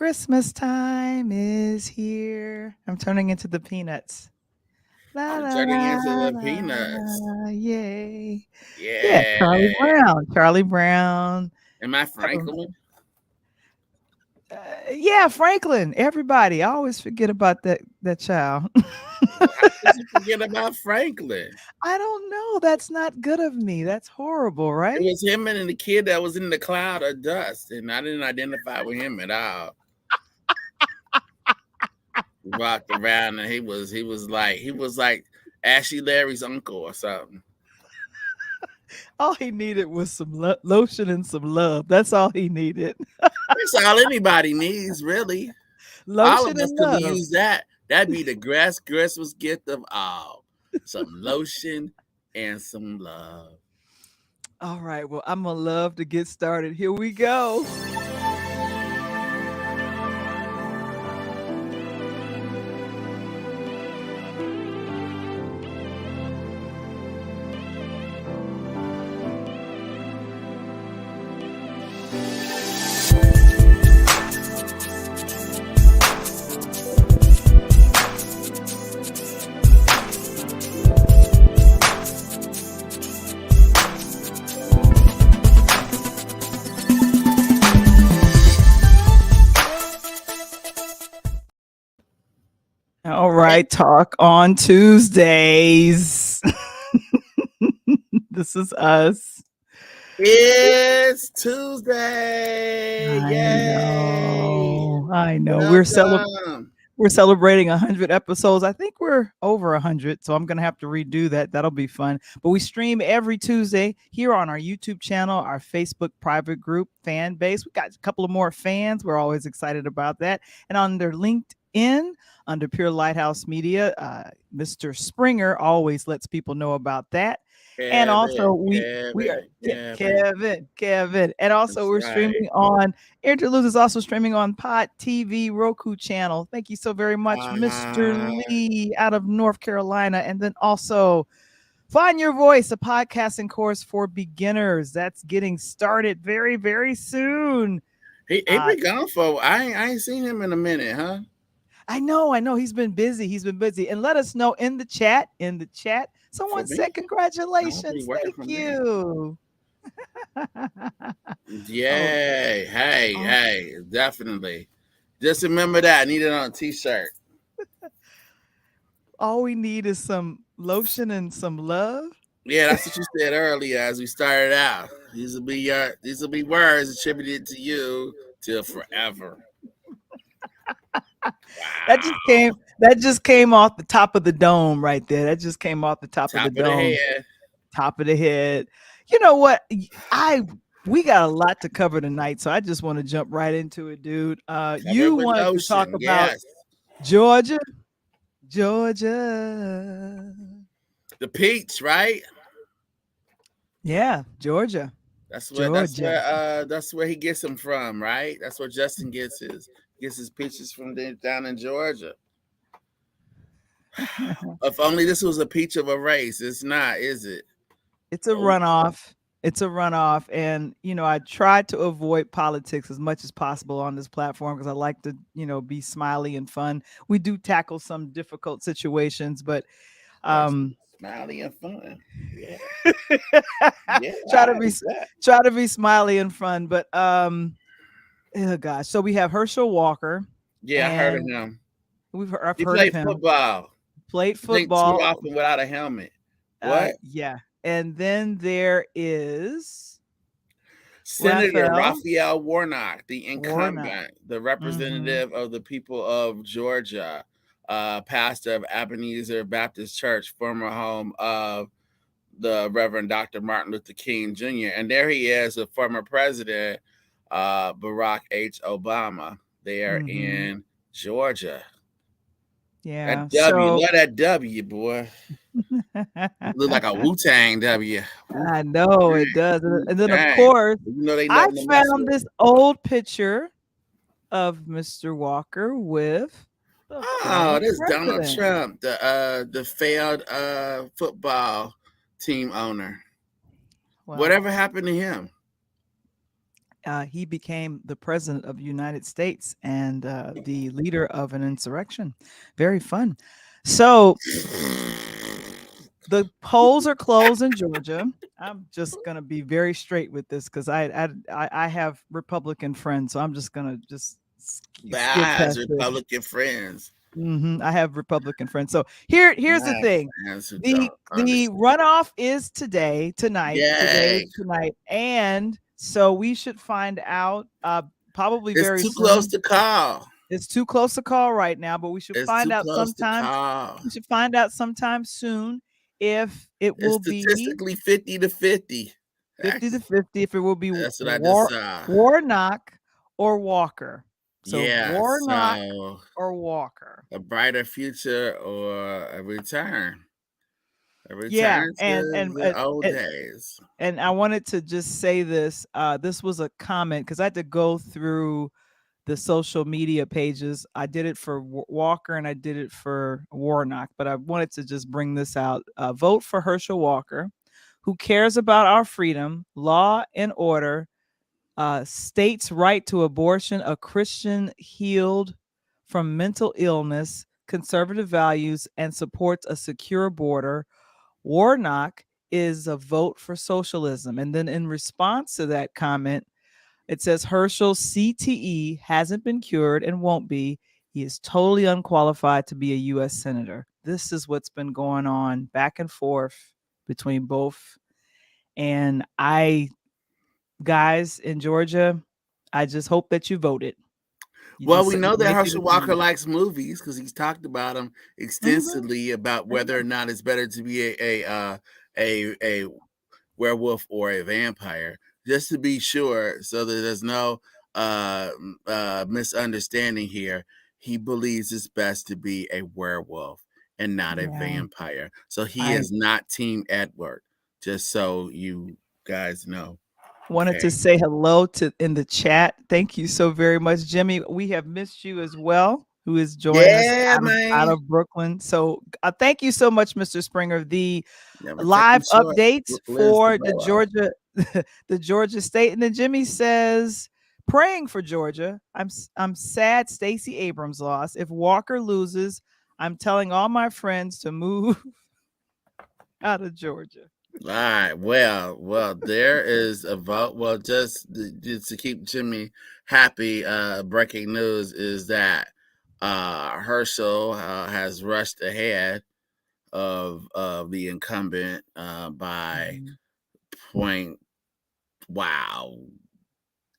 Christmas time is here. I'm turning into the Peanuts. La I'm la turning la into the peanuts. la, yay. Yeah, Yeah. Charlie Brown. Charlie Brown. Am I Have a- Franklin? yeah, Franklin. Everybody. I always forget about that child. How could you forget about Franklin? I don't know. That's not good of me. That's horrible, It right? was him and the kid that was in the cloud of dust, and I didn't identify with him at all. He walked around and he was like Ashley Larry's uncle or something. All he needed was some lotion and some love. That's all he needed. That's all anybody needs, really. All Lotion of us and could love. use that. That'd be the Christmas gift of all. Some lotion and some love. All right. Well, I'm going to love to get started. Here we go. All right. Talk on Tuesdays. This is us. It's Tuesday. I Yay. know. I know. Welcome. We're celebrating 100 episodes. I think we're over 100, so I'm going to have to redo that. That'll be fun. But we stream every Tuesday here on our YouTube channel, our Facebook private group fan base. We got a couple of more fans. We're always excited about that. And under LinkedIn, under Pure Lighthouse Media, Mr. Springer always lets people know about that. And also we are Kevin. And also That's we're right. streaming on Interludes is also streaming on Pot TV Roku channel. Thank you so very much, Mr. Uh, Lee out of North Carolina. And then also Find Your Voice, a podcasting course for beginners. That's getting started very, very soon. he been gone for. I ain't seen him in a minute, huh? I know. He's been busy. And let us know in the chat. Someone For me? said congratulations. Working Thank for me. you. Yay. Hey, Oh. hey, definitely. Just remember that. I need it on a t-shirt. All we need is some lotion and some love. Yeah, that's what you said earlier as we started out. These will be words attributed to you till forever. That just came off the top of the dome right there. That just came off the top of the dome. Head. Top of the head. You know what? We got a lot to cover tonight, so I just want to jump right into it, dude. You wanted to talk about Georgia. The peach, right? Yeah, Georgia. That's where he gets them from, right? That's where Justin gets his peaches from down in Georgia. If only this was a peach of a race. It's not, is it? It's a runoff. And I try to avoid politics as much as possible on this platform because I like to be smiley and fun. We do tackle some difficult situations, but smiley and fun. Yeah. Try to be smiley and fun, but oh gosh. So we have Herschel Walker. Yeah, I heard of him. I've heard of him. Football. Played football. Too often without a helmet. What? Yeah. And then there is Senator Raphael Warnock, the incumbent, the representative of the people of Georgia, pastor of Ebenezer Baptist Church, former home of the Reverend Dr. Martin Luther King Jr. And there he is, the former president, Barack H. Obama, there in Georgia. Yeah. That W, love that W, boy. Look like a Wu-Tang W. I know it does. And then of course, I found this old picture of Mr. Walker with this Donald Trump, the failed football team owner. Wow. Whatever happened to him? he became the president of the United States and the leader of an insurrection. Very fun. So the polls are closed in Georgia. I'm just gonna be very straight with this because I have Republican friends, so I'm just gonna just skip Baz past this. Republican friends. I have Republican friends. So here's the thing. Fans who The don't the understand. runoff is tonight. Today is Yay. tonight. And so we should find out probably It's very too close soon. to call. It's too close to call right now, but we should It's find too out close to sometime. call. We should find out sometime soon if it It's will be statistically 50 to 50. 50 to 50, if it will be That's what I decide. Warnock or Walker. So Yeah, Warnock so or Walker. a brighter future or a return. A Yeah, return to the old days. and I wanted to just say this. This was a comment because I had to go through the social media pages. I did it for Walker and I did it for Warnock, but I wanted to just bring this out. Vote for Herschel Walker, who cares about our freedom, law and order, states' right to abortion, a Christian healed from mental illness, conservative values, and supports a secure border. Warnock is a vote for socialism. And then in response to that comment, it says Herschel's CTE hasn't been cured and won't be. He is totally unqualified to be a U.S. Senator. This is what's been going on back and forth between both. And guys in Georgia, I just hope that you voted. Well, we know that Herschel Walker likes movies because he's talked about them extensively about whether or not it's better to be a werewolf or a vampire, just to be sure, so that there's no misunderstanding here. He believes it's best to be a werewolf and not a vampire. So he is not Team Edward, just so you guys know. Wanted to say hello to in the chat. Thank you so very much, Jimmy. We have missed you as well, who is joining us out of Brooklyn. So thank you so much, Mr. Springer. The live updates for the Georgia, the Georgia State. And then Jimmy says, praying for Georgia. I'm sad Stacey Abrams lost. If Walker loses, I'm telling all my friends to move out of Georgia. All right. Well, there is a vote. Well, just to keep Jimmy happy, breaking news is that Herschel has rushed ahead of the incumbent by 0.4%.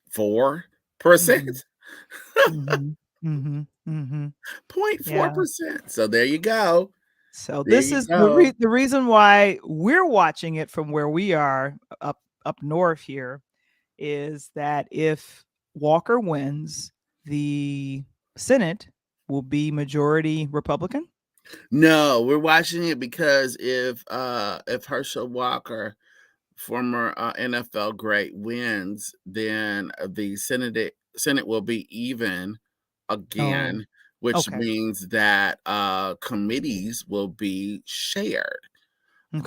0.4%. So there you go. So this is the reason why we're watching it from where we are up north here, is that if Walker wins, the Senate will be majority Republican. No, we're watching it because if Herschel Walker, former NFL great, wins, then the Senate will be even again, which means that committees will be shared.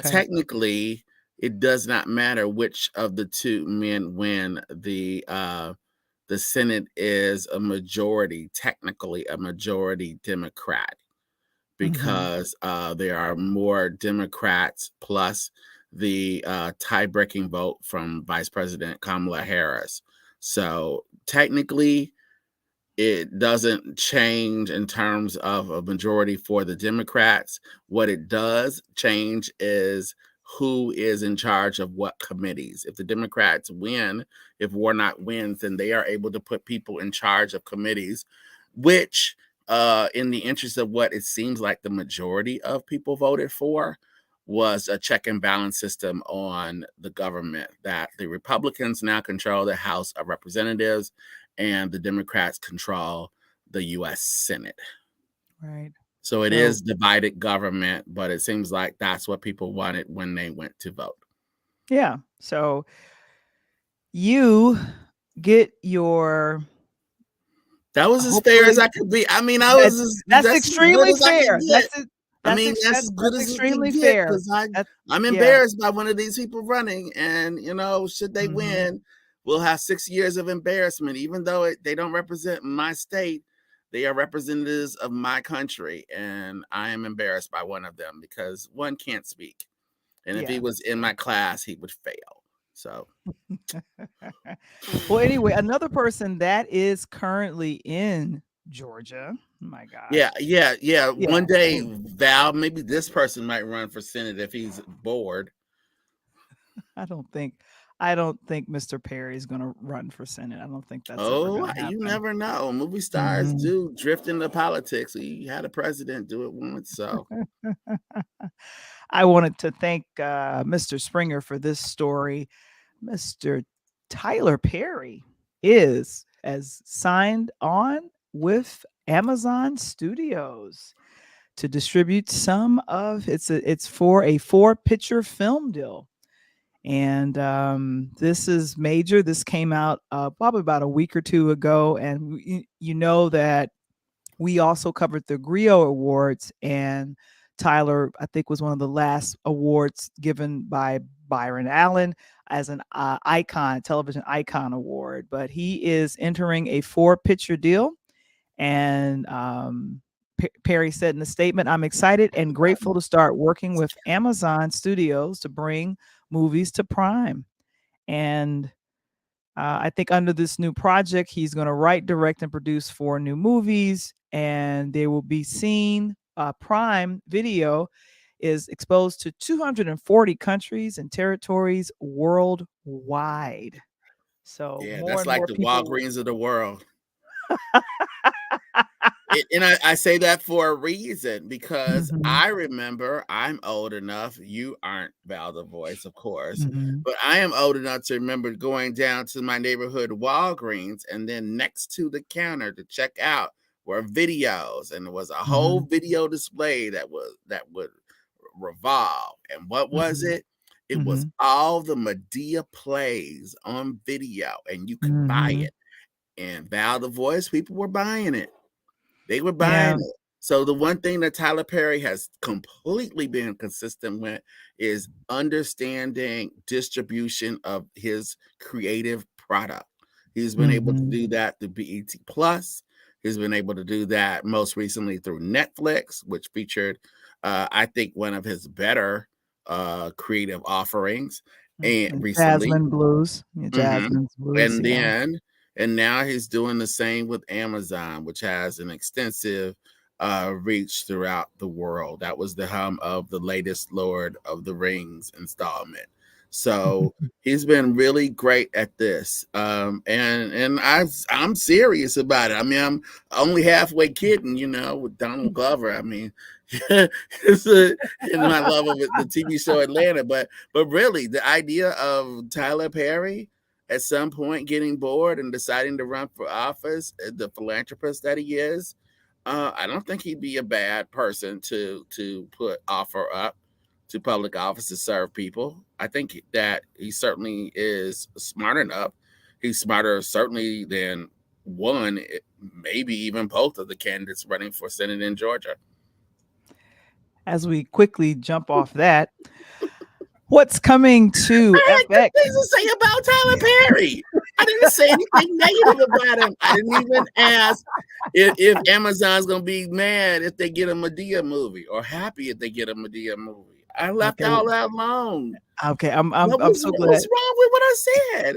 Technically, it does not matter which of the two men win. The Senate is a majority, technically a majority Democrat, because there are more Democrats plus the tie-breaking vote from Vice President Kamala Harris. So technically, it doesn't change in terms of a majority for the Democrats. What it does change is who is in charge of what committees. If the Democrats win, if Warnock wins, then they are able to put people in charge of committees, which in the interest of what it seems like the majority of people voted for, was a check and balance system on the government, that the Republicans now control the House of Representatives and the Democrats control the U.S. Senate. Right. So it is divided government, but it seems like that's what people wanted when they went to vote. Yeah. So you get your... That was as fair as I could be. I mean, that's extremely fair. That's as good as extremely fair. I'm embarrassed by one of these people running, and should they win, will have 6 years of embarrassment, even though they don't represent my state. They are representatives of my country, and I am embarrassed by one of them because one can't speak. And if he Yeah. was in my class, he would fail. So, Well, anyway, another person that is currently in Georgia. My yeah, gosh. yeah, yeah. Yeah. One day, Val, maybe this person might run for Senate if he's bored. I don't think Mr. Perry is going to run for Senate. I don't think that's ever going Oh, to you happen. never know. Movie stars Mhm. do drift into politics. We had a president do it once, so I wanted to thank Mr. Springer for this story. Mr. Tyler Perry is as signed on with Amazon Studios to distribute some of it's for a 4-picture film deal. And this is major. This came out probably about a week or two ago. And you know that we also covered the Griot Awards, and Tyler, I think, was one of the last awards given by Byron Allen as an icon, television icon award. But he is entering a 4-picture deal. And Perry said in the statement, "I'm excited and grateful to start working with Amazon Studios to bring movies to Prime." And I think under this new project, he's going to write, direct, and produce 4 new movies, and they will be seen. Prime Video is exposed to 240 countries and territories worldwide. So yeah, more that's and like more the people. Walgreens of the world. And I say that for a reason because Mhm, I remember I'm old enough. You aren't, Val the Voice, of course, mhm, but I am old enough to remember going down to my neighborhood Walgreens, and then next to the counter to check out were videos, and there was a whole mhm, video display that would revolve. And what was mhm, it? It was mhm, all the Medea plays on video, and you could buy mhm. it. And Val the Voice, people were buying it. They were buying Yeah. it. So the one thing that Tyler Perry has completely been consistent with is understanding distribution of his creative product. He's been able to Mhm, do that through BET Plus. He's been able to do that most recently through Netflix, which featured, I think, one of his better creative offerings. And and recently, Jasmine Blues. Yeah, mhm. Jasmine's Blues. And Yeah. then and now he's doing the same with Amazon, which has an extensive reach throughout the world. That was the hum of the latest Lord of the Rings installment. So he's been really great at this, I'm serious about it. I mean, I'm only halfway kidding, with Donald Glover. I mean, it's in my love of the TV show Atlanta, but really, the idea of Tyler Perry at some point getting bored and deciding to run for office, the philanthropist that he is, I don't think he'd be a bad person to put offer up to public office to serve people. I think that he certainly is smart enough. He's smarter certainly than one, maybe even both of the candidates running for Senate in Georgia. As we quickly jump off that, what's coming to I had good FX? things to say about Tyler Perry. I didn't say anything negative about him. I didn't even ask if Amazon's gonna be mad if they get a Medea movie or happy if they get a Medea movie. I left Okay, all that alone. okay, I'm so glad. What's wrong with what I said?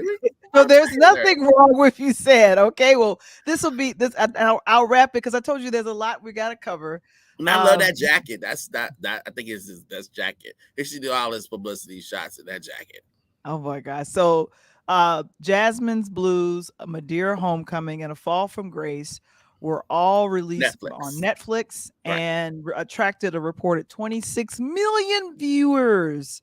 So My there's trailer. nothing wrong with you said. Okay, well, this will be this. I'll wrap it because I told you there's a lot we got to cover. And I love Um, that jacket. That's that I think it's his best jacket. He should do all his publicity shots in that jacket. oh my God. So, Jasmine's Blues, A Madeira Homecoming, and A Fall from Grace were all released on Netflix. Netflix Right. and attracted a reported 26 million viewers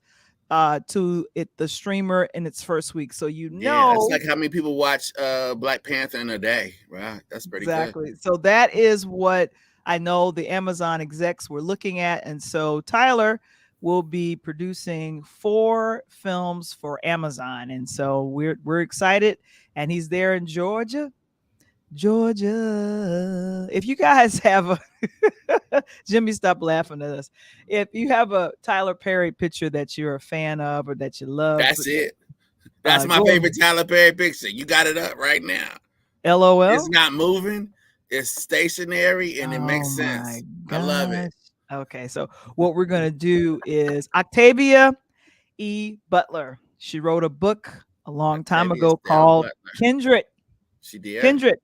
to the streamer in its first week. So Yeah, that's like how many people watch Black Panther in a day. Right. That's pretty good. exactly. So that is what I know the Amazon execs were looking at. And so Tyler will be producing 4 films for Amazon. And so we're excited. And he's there in Georgia. Georgia. If you guys have a Jimmy, stop laughing at us. If you have a Tyler Perry picture that you're a fan of or that you love, That's it. That's my Go ahead. favorite Tyler Perry picture. You got it up right now. It's LOL. not moving. It's stationary and it Oh makes my sense. I love it. gosh. Okay, so what we're gonna do is Octavia E. Butler. She wrote a book a long time Octavia ago Stale called Butler. Kindred. She did. Kindred.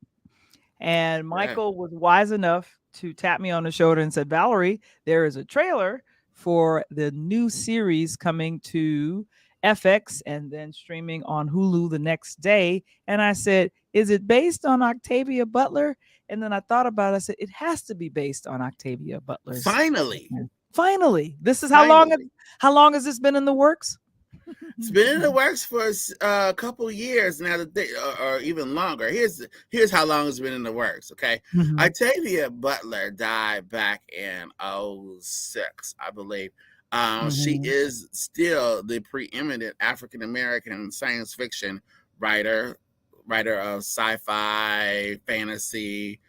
And Yeah. Michael was wise enough to tap me on the shoulder and said, Valarie, there is a trailer for the new series coming to FX and then streaming on Hulu the next day. And I said, is it based on Octavia Butler? And then I thought about it. I said, it has to be based on Octavia Butler's. Finally. Finally. This is Finally. how long has this been in the works? It's been in the works for a couple years now, or even longer. Here's how long it's been in the works. Okay, Octavia Butler died back in '06, I believe. She is still the preeminent African American science fiction writer, writer of sci-fi, fantasy,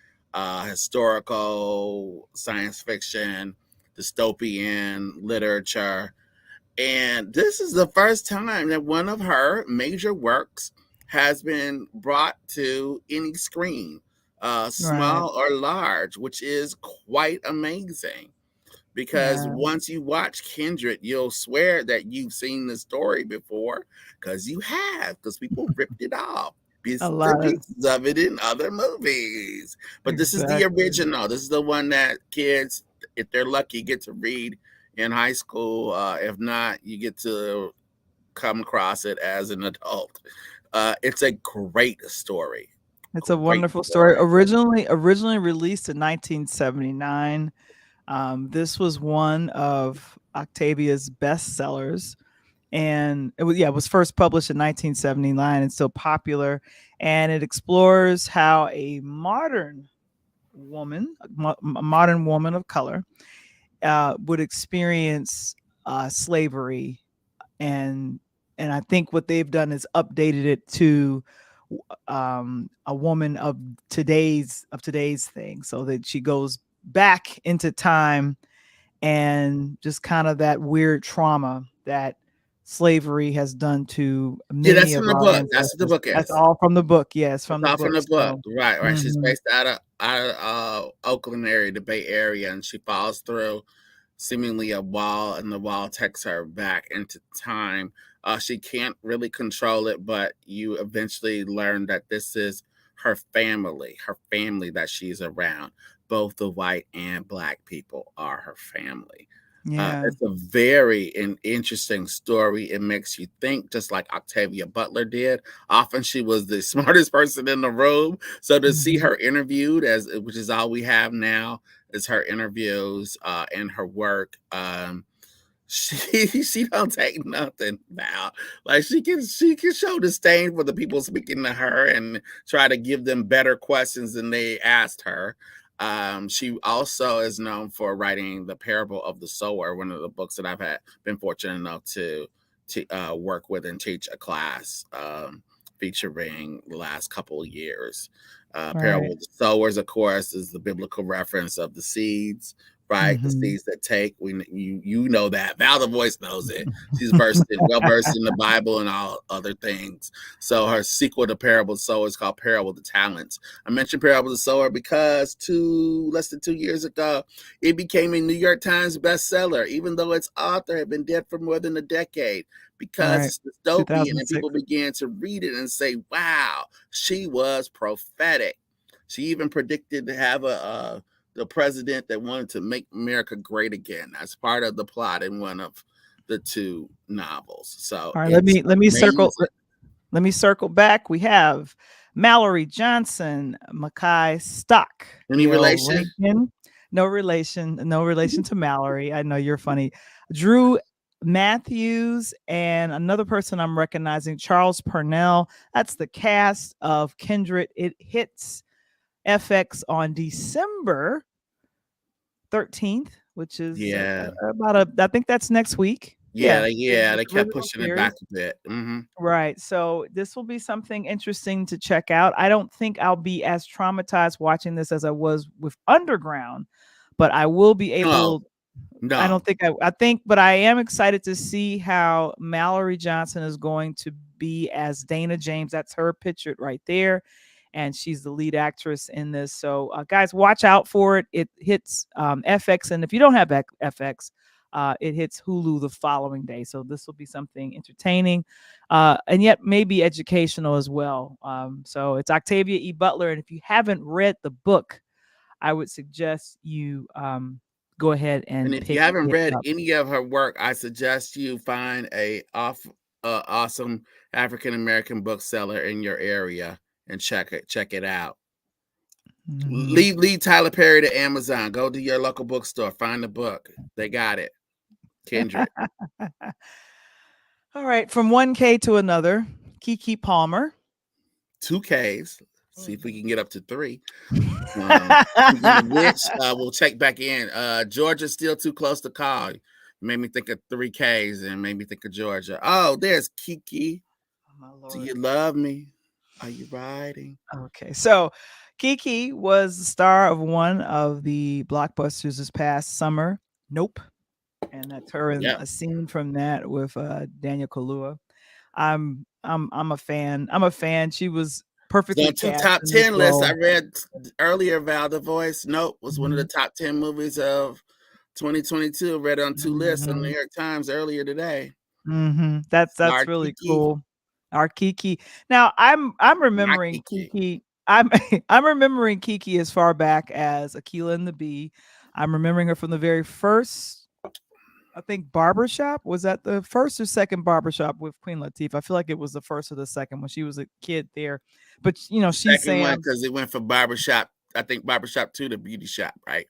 historical science fiction, dystopian literature. And this is the first time that one of her major works has been brought to any screen, Right. small or large, which is quite amazing. Because Yeah. once you watch Kindred, you'll swear that you've seen the story before, because you have, because people ripped it off. A Pieces and lot of pieces of it in other movies. But this is the exactly. original. This is the one that kids, if they're lucky, get to read in high school. If not, you get to come across it as an adult. It's a great story. It's a Great wonderful story. story. Originally released in 1979. This was one of Octavia's bestsellers, and it was first published in 1979 and still popular. And it explores how a modern woman, a modern woman of color, would experience slavery, and I think what they've done is updated it to a woman of today's thing, so that she goes back into time and just kind of that weird trauma that slavery has done to Yeah, many that's of from the our book. That's what the ancestors. book That's is. all from the book. Yes, It's from the all from book. the book. So, Right, right. She's mhm, based out of Oakland area, the Bay Area, and she falls through seemingly a wall, and the wall takes her back into time. She can't really control it, but you eventually learn that this is her family that she's around. Both the white and black people are her family. yeah. It's a very interesting story. It makes you think, just like Octavia Butler did. Often she was the smartest person in the room. So to see Mhm. her interviewed, which is all we have now, is her interviews and her work. She don't take nothing now. Like she can show disdain for the people speaking to her and try to give them better questions than they asked her. She also is known for writing the Parable of the Sower, one of the books that I've been fortunate enough to work with and teach a class featuring the last couple of years. Parable Right. of the Sowers, of course, is the biblical reference of the seeds, right? The Mhm. seeds that take. You know that. Val the Voice knows it. She's well versed in the Bible and all other things. So her sequel to Parable of the Sower is called Parable of the Talents. I mentioned Parable of the Sower because less than 2 years ago, it became a New York Times bestseller, even though its author had been dead for more than a decade, because Right. it's dystopian and 2006. people began to read it and say, wow, she was prophetic. She even predicted to have the president that wanted to make America great again. That's part of the plot in one of the two novels. So All right, it's amazing. let me circle back. We have Mallory Johnson, Mackay Stock, Any Gail relation? Rankin. No relation to Mallory. I know you're funny. Drew Matthews, and another person I'm recognizing, Charles Purnell. That's the cast of Kindred. It hits FX on December 13th, which is Yeah. I think that's next week. Yeah, Yeah. the They kept original pushing it back series. a bit. Right. So this will be something interesting to check out. I don't think I'll be as traumatized watching this as I was with Underground, but I will be Oh, able. I No. don't think I think, but I am excited to see how Mallory Johnson is going to be as Dana James. That's her pictured right there. And she's the lead actress in this. So, guys, watch out for it. It hits FX. And if you don't have FX, it hits Hulu the following day. So, this will be something entertaining and yet maybe educational as well. So, it's Octavia E. Butler. And if you haven't read the book, I would suggest you go ahead And and if you pick haven't it read up. any of her work, I suggest you find awesome African American bookseller in your area and check it out. Mhm. Leave Tyler Perry to Amazon. Go to your local bookstore. Find the book. They got it. Kendrick. All right, from 1K to another, Keke Palmer. 2Ks. See if we Mhm. can get up to 3. Speaking of which, we'll check back in. Georgia's still too close to call. Made me think of 3Ks and made me think of Georgia. Oh, there's Kiki. Oh, my Do Lord. you love me? Are you riding? Okay, so Keke was the star of one of the blockbusters this past summer, Nope. And that's her in Yep. a scene from that with Daniel Kaluuya. I'm a fan. I'm a fan. She was It's perfectly on 2 cast top in this 10 lists. I role. read earlier, Val the Voice. Nope, was one of the Mhm. top 10 movies of 2022. Read on 2 lists on the New Mhm. York Times earlier today. That's Star really Kiki. cool. Our Kiki. Now I'm Not remembering Kiki. Kiki. I'm I'm remembering Kiki as far back as Akilah and the Bee. I'm remembering her from the very first, I think, Barbershop. Was that the first or second Barbershop with Queen Latifah? I feel like it was the first or the second when she was a kid there. But she's Second one saying, because it went from barbershop, I think barbershop 2 to beauty shop, right?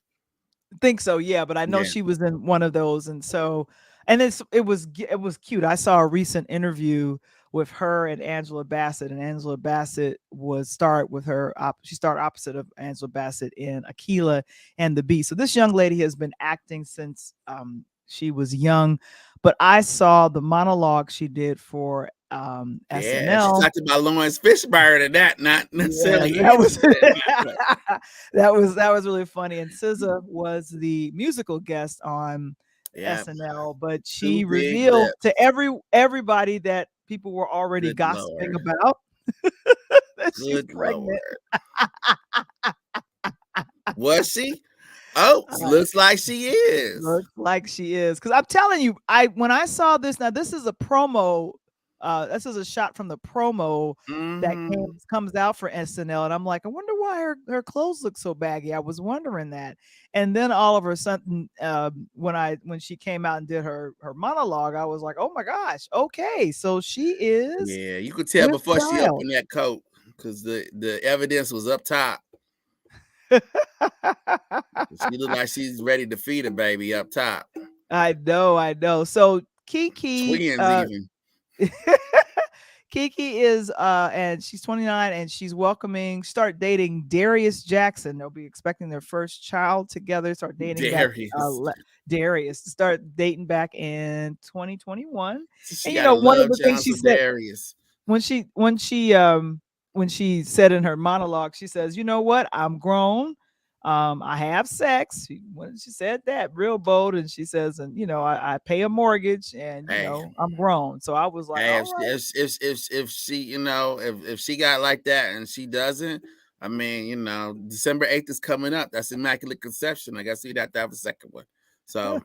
think so, yeah, but I know Yeah. she was in one of those, and so, and it was cute. I saw a recent interview with her and Angela Bassett, and Angela Bassett was starred with her. She starred opposite of Angela Bassett in Akilah and the Bee. So this young lady has been acting since she was young, but I saw the monologue she did for Yeah, she SNL. talked about Lawrence Fishburne and that, not Yeah, necessarily that was Angela in that way. that was really funny. And SZA was the musical guest on Yeah, SNL, but 2 she big revealed to lips. everybody that people were already Good gossiping Lord. about that she's Good pregnant. Lord. Was she? Oh, Uh, looks like she is. Looks like she is. Because I'm telling you, when I saw this, now this is a promo. This is a shot from the promo that Mhm. comes out for SNL, and I'm like, I wonder why her clothes look so baggy. I was wondering that, and then all of a sudden, when she came out and did her monologue, I was like, oh my gosh, okay, so she is Yeah, you could tell with before she child. opened that coat because the evidence was up top. She looked like she's ready to feed a baby up top. I know. So Kiki, Twins even. Kiki is and she's 29 and she's start dating Darius Jackson. They'll be expecting their first child together. Start dating back Darius. Darius start dating back in 2021. She And got a one of love the things Jones she with said Darius. when she said in her monologue, she says, "You know what? I'm grown. I have sex." When she said that, real bold, and she says, "And I pay a mortgage, and Hey, I'm grown." So I was like, hey, "All right." if she, if she got like that and she doesn't, I mean, December 8th is coming up. That's Immaculate Conception. I guess we'd have to have a second one. So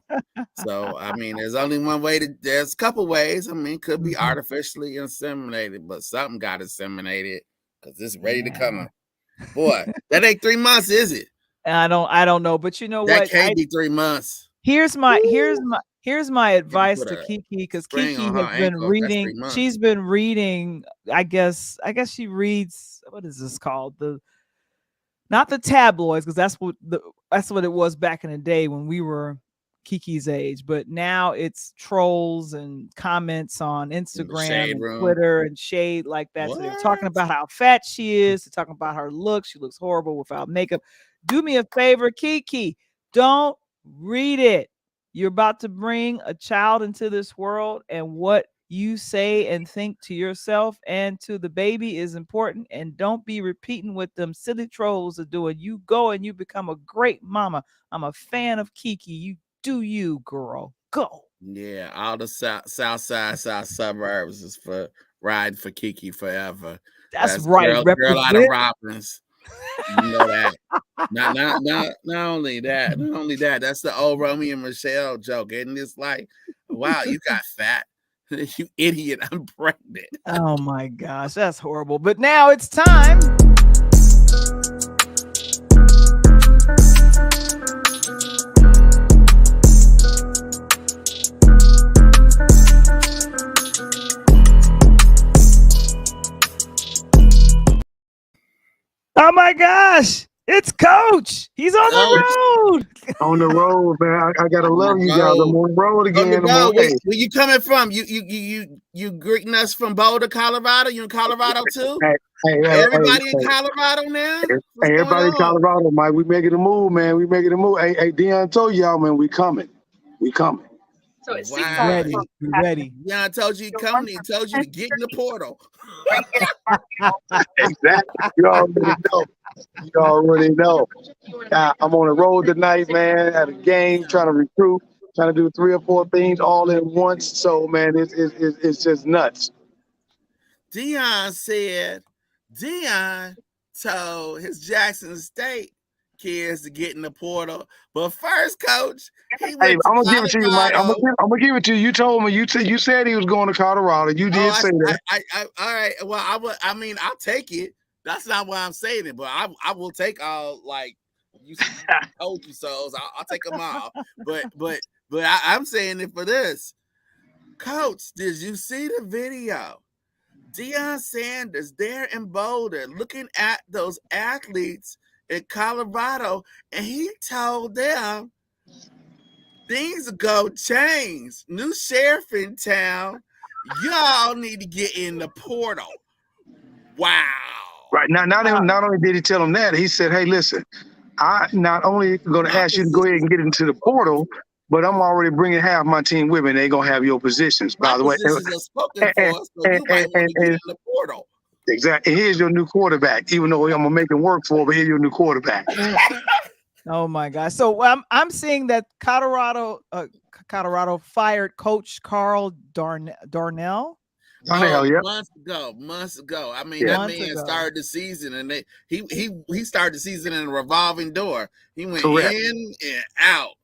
I mean, there's only one way there's a couple ways. I mean, could be Mhm. artificially inseminated, but something got inseminated because it's ready to come Yeah. up. Boy, that ain't 3 months, is it? And I don't know, but you know That what? can't be 3 months. Here's my here's Woo! my here's my Need to advice put to a Kiki, because spring Kiki on has her been ankle if that's three reading. months. She's been reading. I guess she reads. What is this called? The Not the tabloids, because that's what it was back in the day when we were Kiki's age. But now it's trolls and comments on In the Instagram shade and room. Twitter and shade like that. So they're talking What? about how fat she is. They're talking about her look. She looks horrible without makeup. Do me a favor, Kiki. Don't read it. You're about to bring a child into this world, and what you say and think to yourself and to the baby is important. And don't be repeating what them silly trolls are doing. You go and you become a great mama. I'm a fan of Kiki. You Do you, girl? Go. Yeah, all the south side, south suburbs is for riding for Kiki forever. That's That's right. girl out of Represent. Robbins. You know that. Not only that. That's the old Romeo and Michelle joke, and it's like, wow, you got fat, you idiot. I'm pregnant. Oh my gosh, that's horrible. But now it's time. Oh my gosh, it's Coach. He's on the road. On the road, man. I gotta love you guys. I'm on the road again. Where you coming from? You greeting us from Boulder, Colorado? You in Colorado too? Everybody in Colorado now? Hey, everybody in Colorado, Mike. We making a move, man. We making a move. Hey, Dion told y'all, man, we coming. We coming. So it's ready. Ready. Dion told you coming. He told you to get in the portal. Exactly. You already know. You already know. I'm on the road tonight, man. At a game, trying to recruit, trying to do 3 or 4 things all at once. So, man, it's just nuts. Dion told his Jackson State kids to get in the portal. But first, Coach, I'm gonna give it to you, Mike. I'm gonna give it to you. You told me you said he was going to Colorado. You did say that. All right. Well, I'll take it. That's not why I'm saying it, but I will take all, like, you told you so. I'll take them all. But I'm saying it for this. Coach, did you see the video? Deion Sanders there in Boulder looking at those athletes in Colorado, and he told them things are gonna change. New sheriff in town. Y'all need to get in the portal. Wow. Right. Not only did he tell them that, he said, hey, listen, I not only going to ask you to go ahead and get into the portal, but I'm already bringing half my team with me, and they're going to have your positions, by the way. Positions are spoken for, so you might want to get in the portal. Exactly. And here's your new quarterback, even though I'm going to make him work for it, but here's your new quarterback. Oh my gosh. So I'm seeing that Colorado fired Coach Carl Darnell. Months ago. I mean, that man started the season, and he started the season in a revolving door. He went in and out.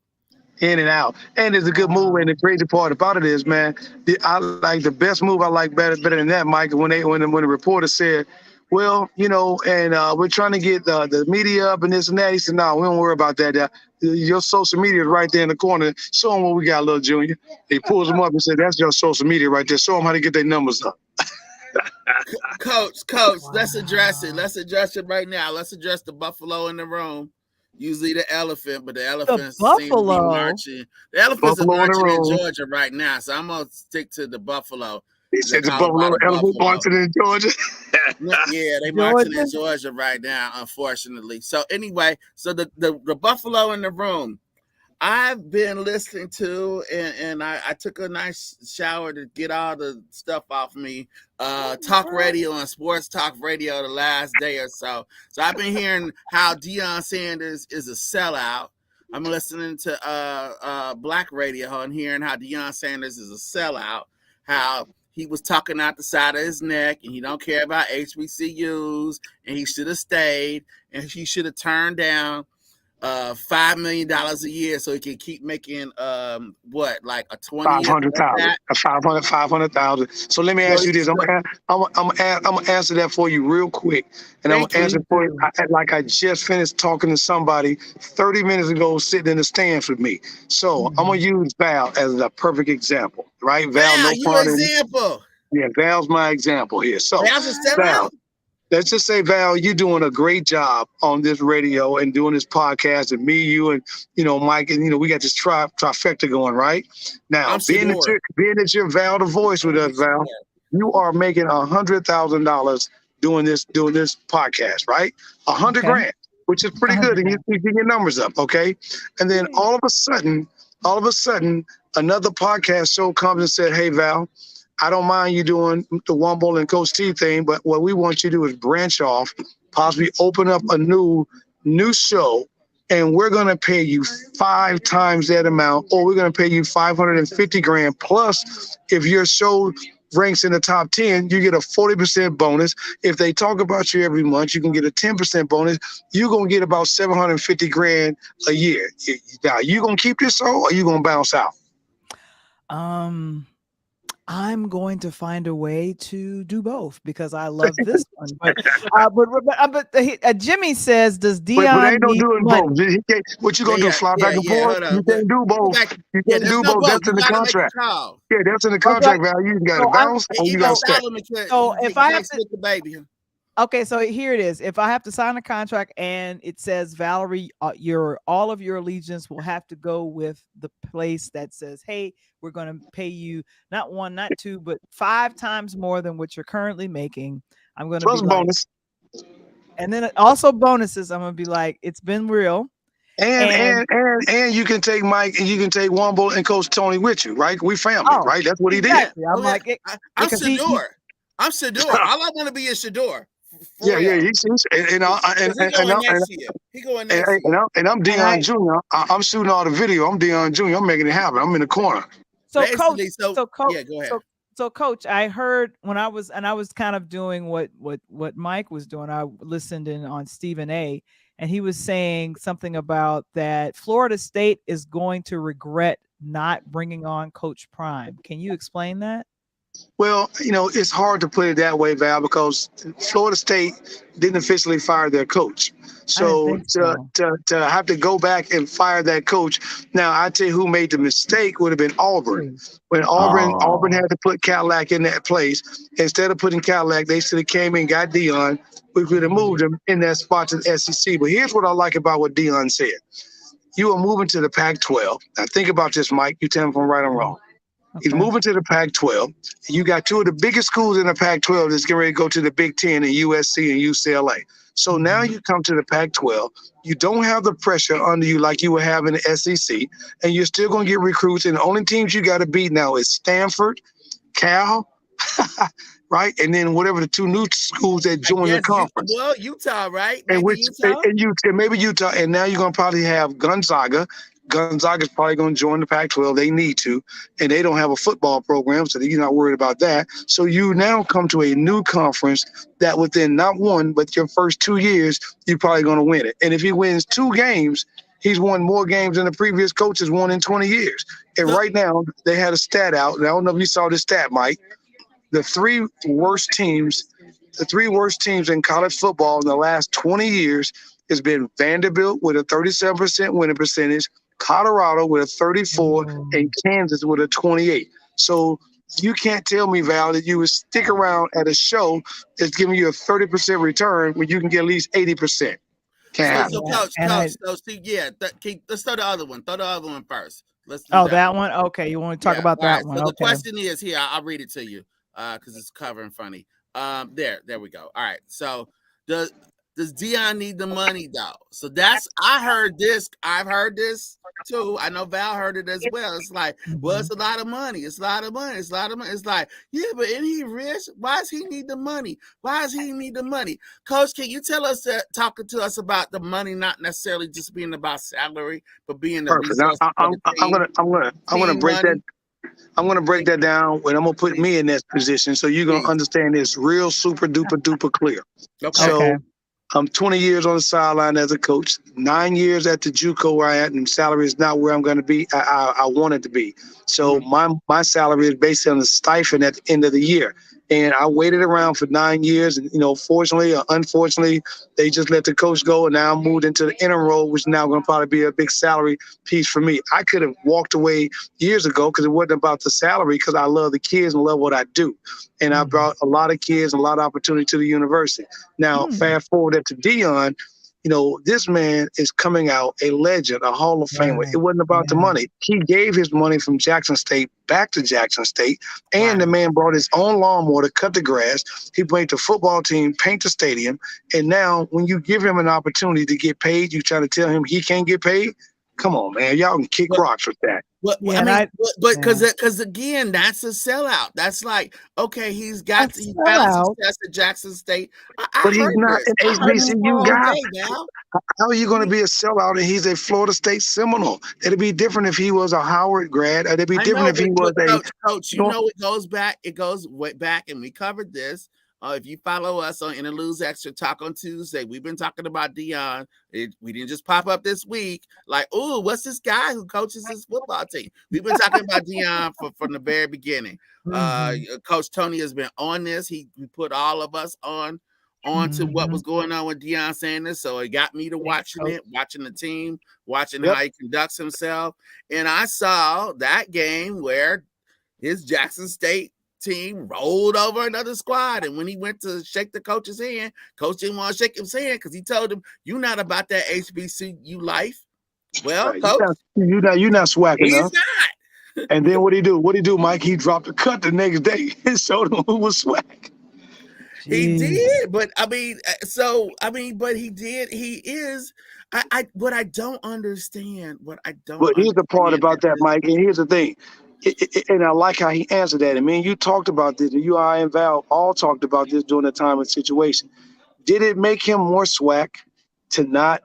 In and out. And it's a good move. And the crazy part about it is, man, I like the best move I like better than that, Mike, when the reporter said, well, you know, and we're trying to get the media up and this and that. He said, no, we don't worry about that. Your social media is right there in the corner. Show them what we got, little Junior. He pulls them up and said, that's your social media right there. Show them how to get their numbers up. Coach, wow. Let's address it. Let's address it right now. Let's address the buffalo in the room. Usually the elephant, but the elephants seem to be marching. The elephants are marching in Georgia right now, so I'm going to stick to the buffalo. He said the buffalo elephant marching in Georgia. Yeah, they marching in Georgia right now, unfortunately. So anyway, so the buffalo in the room. I've been listening to, and I took a nice shower to get all the stuff off me. Talk radio and sports talk radio the last day or so. So I've been hearing how Deion Sanders is a sellout. I'm listening to Black radio and hearing how Deion Sanders is a sellout. How he was talking out the side of his neck, and he don't care about HBCUs, and he should have stayed, and he should have turned down $5 million a year so he can keep making like a 20 500,000. So let me ask you this. I'm gonna answer that for you real quick, and I'm gonna answer for you like I just finished talking to somebody 30 minutes ago sitting in the stands with me. So I'm gonna use Val as a perfect example, right? Val, example. Yeah, Val's my example here. So Val, let's just say, Val, you're doing a great job on this radio and doing this podcast, and me, you, and Mike, and we got this trifecta going right now. Being that you're Val the voice with us, Val, you are making $100,000 doing this podcast, right? $100,000, which is pretty good, and you get your numbers up, okay? And then all of a sudden, another podcast show comes and said, "Hey, Val, I don't mind you doing the Wamble and Coach T thing, but what we want you to do is branch off, possibly open up a new show and we're going to pay you 5 times that amount, or we're going to pay you 550 grand. Plus, if your show ranks in the top 10, you get a 40% bonus. If they talk about you every month, you can get a 10% bonus. You're going to get about 750 grand a year. Now, you going to keep this show, or you going to bounce out? I'm going to find a way to do both because I love this one. But Jimmy says, "Does Dion but ain't no need doing money?" both. What you gonna do? Fly back and forth? You can't do both. You can't do both. That's in the contract. Yeah, that's in the contract value. You got to bounce or you got to stay. So if I have to, the baby. Okay, so here it is. If I have to sign a contract and it says, Valarie, all of your allegiance will have to go with the place that says, hey, we're going to pay you not 1, not 2, but 5 times more than what you're currently making. I'm going to be bonus. And then also bonuses. I'm going to be like, it's been real. And you can take Mike and you can take Wamble and Coach Tony with you, right? We family, right? That's what he did. I'm like, I'm Shador. I'm Shador. All I want to be is Shador. Yeah, he's and I'm Dion Jr. I'm shooting all the video. I'm Dion Jr. I'm making it happen. I'm in the corner. So Coach, yeah, go ahead. So Coach, I heard when I was kind of doing what Mike was doing. I listened in on Stephen A. And he was saying something about that Florida State is going to regret not bringing on Coach Prime. Can you explain that? Well, it's hard to put it that way, Val, because Florida State didn't officially fire their coach. So to have to go back and fire that coach. Now, I tell you who made the mistake would have been Auburn. When Auburn had to put Cadillac in that place, instead of putting Cadillac, they should have came and got Dion. We could have moved him in that spot to the SEC. But here's what I like about what Dion said. You are moving to the Pac-12. Now, think about this, Mike. You tell me if I'm right or wrong. Okay. He's moving to the Pac-12. You got 2 of the biggest schools in the Pac-12 that's getting ready to go to the Big Ten, and USC and UCLA. So now you come to the Pac-12. You don't have the pressure under you like you would have in the SEC, and you're still going to get recruits. And the only teams you got to beat now is Stanford, Cal, right? And then whatever the 2 new schools that join the conference. Well, Utah, right? Maybe Utah. And now you're going to probably have Gonzaga. Gonzaga's probably going to join the Pac-12. They need to, and they don't have a football program, so you're not worried about that. So you now come to a new conference that within not one, but your first 2 years, you're probably going to win it. And if he wins 2 games, he's won more games than the previous coaches won in 20 years. And right now, they had a stat out, and I don't know if you saw this stat, Mike. The 3 worst teams in college football in the last 20 years has been Vanderbilt with a 37% winning percentage, Colorado with a 34, and Kansas with a 28. So you can't tell me, Val, that you would stick around at a show that's giving you a 30% return when you can get at least 80%. So Coach, let's throw the other one. Throw the other one first. That one? Okay, you want to talk about that one. So the question is here, I'll read it to you because it's covering funny. There we go. All right. So does Dion need the money though? So I've heard this too. I know Val heard it as well. It's like, well, it's a lot of money. It's a lot of money. It's like, yeah, but isn't he rich? Why does he need the money? Coach, can you tell us talking to us about the money, not necessarily just being about salary, but being the resource? I'm gonna break that. I'm going to break that down when I'm going to put me in that position so you're going to understand this real super duper clear. Okay. So I'm 20 years on the sideline as a coach, 9 years at the JUCO where I at, and salary is not where I'm going to be. I want it to be. So my salary is based on the stipend at the end of the year. And I waited around for 9 years, and fortunately or unfortunately, they just let the coach go, and now I moved into the interim role, which is now going to probably be a big salary piece for me. I could have walked away years ago because it wasn't about the salary, because I love the kids and love what I do, and I brought a lot of kids and a lot of opportunity to the university. Now, fast forward to Dion. This man is coming out a legend, a Hall of Famer. It wasn't about the money. He gave his money from Jackson State back to Jackson State, and the man brought his own lawnmower to cut the grass. He made the football team paint the stadium, and now when you give him an opportunity to get paid, you try to tell him he can't get paid. Come on, man. Y'all can kick rocks with that. I mean, because again, that's a sellout. That's like, okay, he found success at Jackson State. But he's not an HBCU guy. How are you going to be a sellout and he's a Florida State Seminole? It'd be different if he was a Howard grad. It'd be different if he was Coach. You know, it goes back. It goes way back, and we covered this. If you follow us on Interludes Extra Talk on Tuesday, we've been talking about Deion. We didn't just pop up this week like, oh, what's this guy who coaches his football team? We've been talking about Deion from the very beginning. Coach Tony has been on this. He put all of us on to what was going on with Deion Sanders. So it got me to watching the team, watching how he conducts himself. And I saw that game where his Jackson State team rolled over another squad, and when he went to shake the coach's hand, coach didn't want to shake his hand because he told him, "You're not about that HBCU life." Well, right. Coach, you're not swag enough. He's not. And then what he do, Mike? He dropped a cut the next day and showed him who was swag. He did, but but he did. He is. What I don't understand. But here's the part about that, Mike. And here's the thing. And I like how he answered that. And me and you talked about this, and you, I, and Val all talked about this during the time of situation. Did it make him more swag to not